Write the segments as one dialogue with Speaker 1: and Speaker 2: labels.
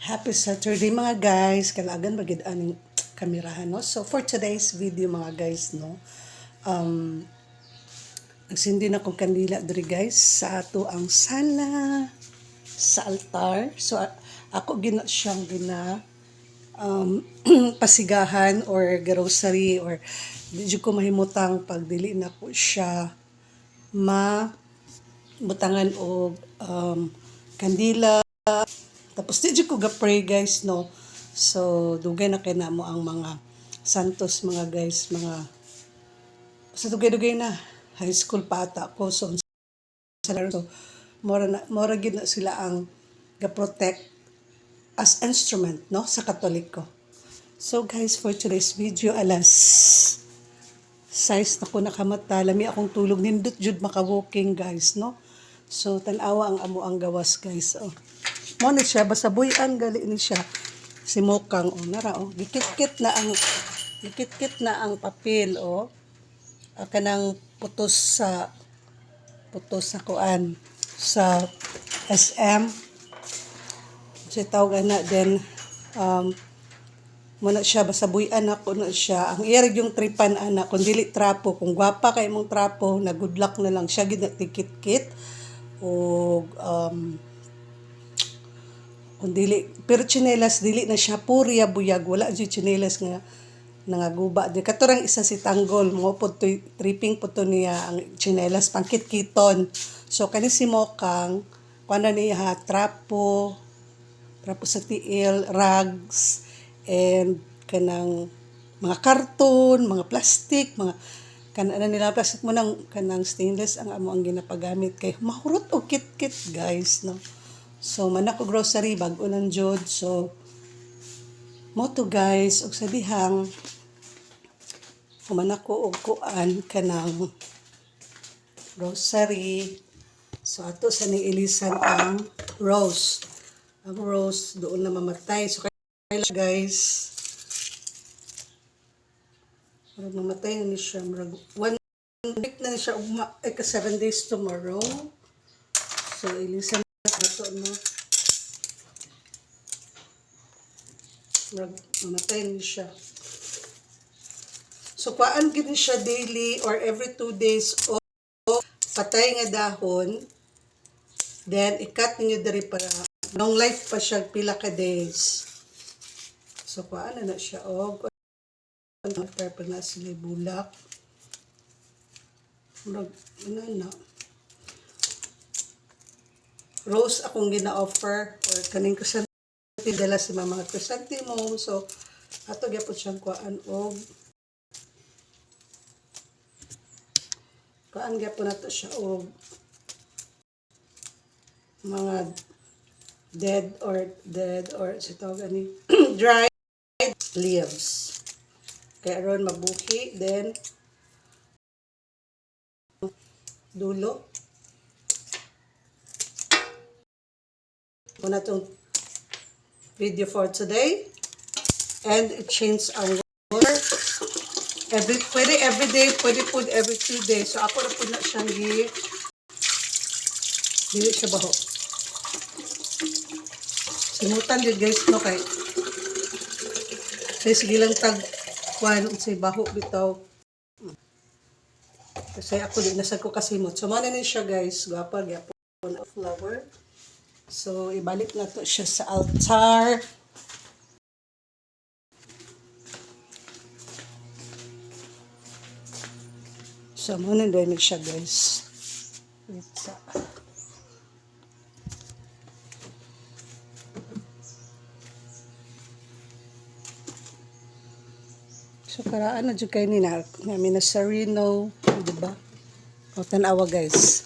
Speaker 1: Happy Saturday mga guys. Kalagan bagid aning kamerahan no. So for today's video mga guys no. Nagsindi na kong kandila diri guys sa ato ang sala sa altar. So ako gina siyang pasigahan or grocery or di ko mahimutang pagdili na ko siya butangan og kandila. Tapos di ko ga-pray guys no. So dugay na kay namo ang mga santos mga guys, mga sa dugay-dugay na high school pa ata ko so mora gid na sila ang ga-protect as instrument no sa Katoliko. So guys, for today's video alas 6 na ko nakamata, lami akong tulog, nindot jud maka-walking guys no. So tan-awa ang amo ang gawas guys. Oh. Mo ni siya basabuyan gali ni siya si Mokang nara gikit-kit na ang papel kanang putos sa kuan sa SM si tawag na then mo na siya basabuyan ako na siya ang iya yung tripan ana kung dili trapo kung gwapa kay mong trapo na good luck na lang siya gid tikit-kit o kung dili pero tsinelas dili na siya purya buyag wala jud tsinelas nga nangaguba di katurang isa si Tanggol mo pud tripping pud to niya ang tsinelas pangkit-kiton so kani si Mokang kuan niya trapo sa tiil rags and kanang mga karton mga plastic mga kanang nila plastic mo nang kanang stainless ang amo ang ginapagamit kay mahurot og kit-kit guys no. So man ako grocery bag-o lang jud so mo to guys og sa dihang man ako og kuan kanang grocery so ato sa ni ilisan ang rose doon na mamatay so kaya guys marag mamatay na ni siya marag 1 week na siya ka 7 days tomorrow so ilisan ito no mamatay ni siya so kuan gid siya daily or every 2 days o patay nga dahon then ikat ninyo diri para long life pa siya pila ka days so kuan na siya og after pa na sila bulak murag na rose akong gina-offer or kaning chrysanthemum dala si mama chrysanthemum so ato gyapon siyang kuan og kuan gyapon nato siya og mga dead or sa tawag ani dried leaves kaya aron mabuhi then dulo muna itong video for today and change our water pwede every day pwede po every 2 days so ako na po na siyang dili siya baho simutan yun guys no kay sige lang tag kuhan say baho bitaw kasi ako di nasad ko kasimot so mana ni siya guys gwapa gyapon flower. So, ibalik na to siya sa altar. So, muna din siya guys. So, karaan na dyan kayo nina. Namin na sarino. Diba? O, tanawa guys.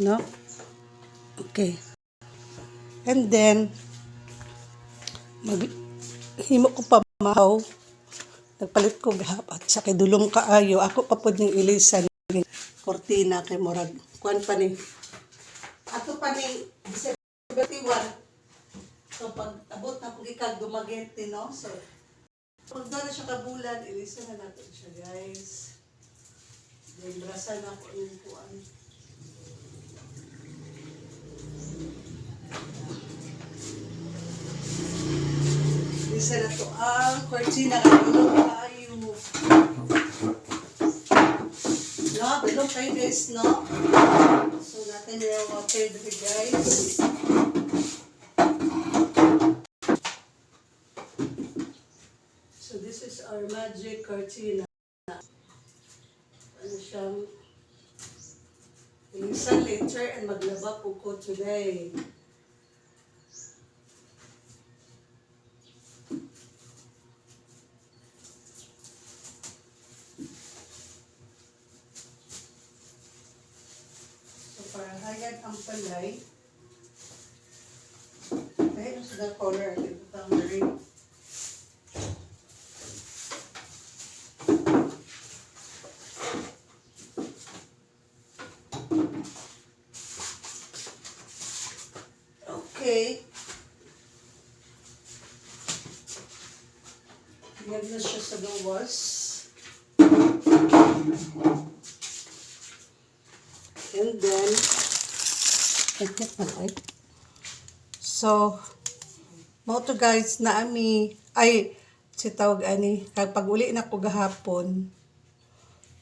Speaker 1: No? Okay. And then, himo ko pa mahaw. Nagpalit ko gahapat. Sa kay dulong kaayo. Ako pa po ng ilisan. Cortina kay Morag. Kuan pa ni. Ato pa ni December 31. So, pag abot na po ikag dumagente, no? So, pag doon na siya kabulan, ilisan na natin siya, guys. Then, brasan na ko yung kuan. isa na to ang cortina nga bilog kayo. No, bilog kayo guys, no? So, natin yung water dito guys. So, this is our magic cortina. Ano siyang ilisan later and maglaba po ko today. So, para hagad ang palay, dahil sa the color, ito pang ring. Okay. Yan na siya sa gawas. And then, so, mo to guys na si tawag ani, kapag uli na ko gahapon,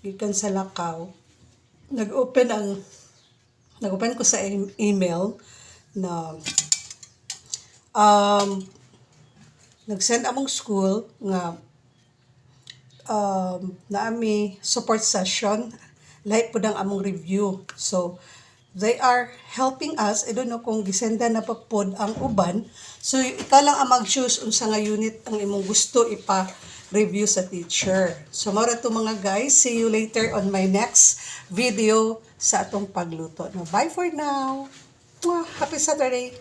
Speaker 1: gikan sa Lakaw, nag-open ko sa email na nag-send among school nga naami support session like po dang among review. So they are helping us. I don't know kung gisenda na papod ang uban. So ikaw lang ang mag-choose unsa nga unit ang imong gusto ipa-review sa teacher. So mara to mga guys, see you later on my next video sa atong pagluto. No, bye for now. Happy Saturday.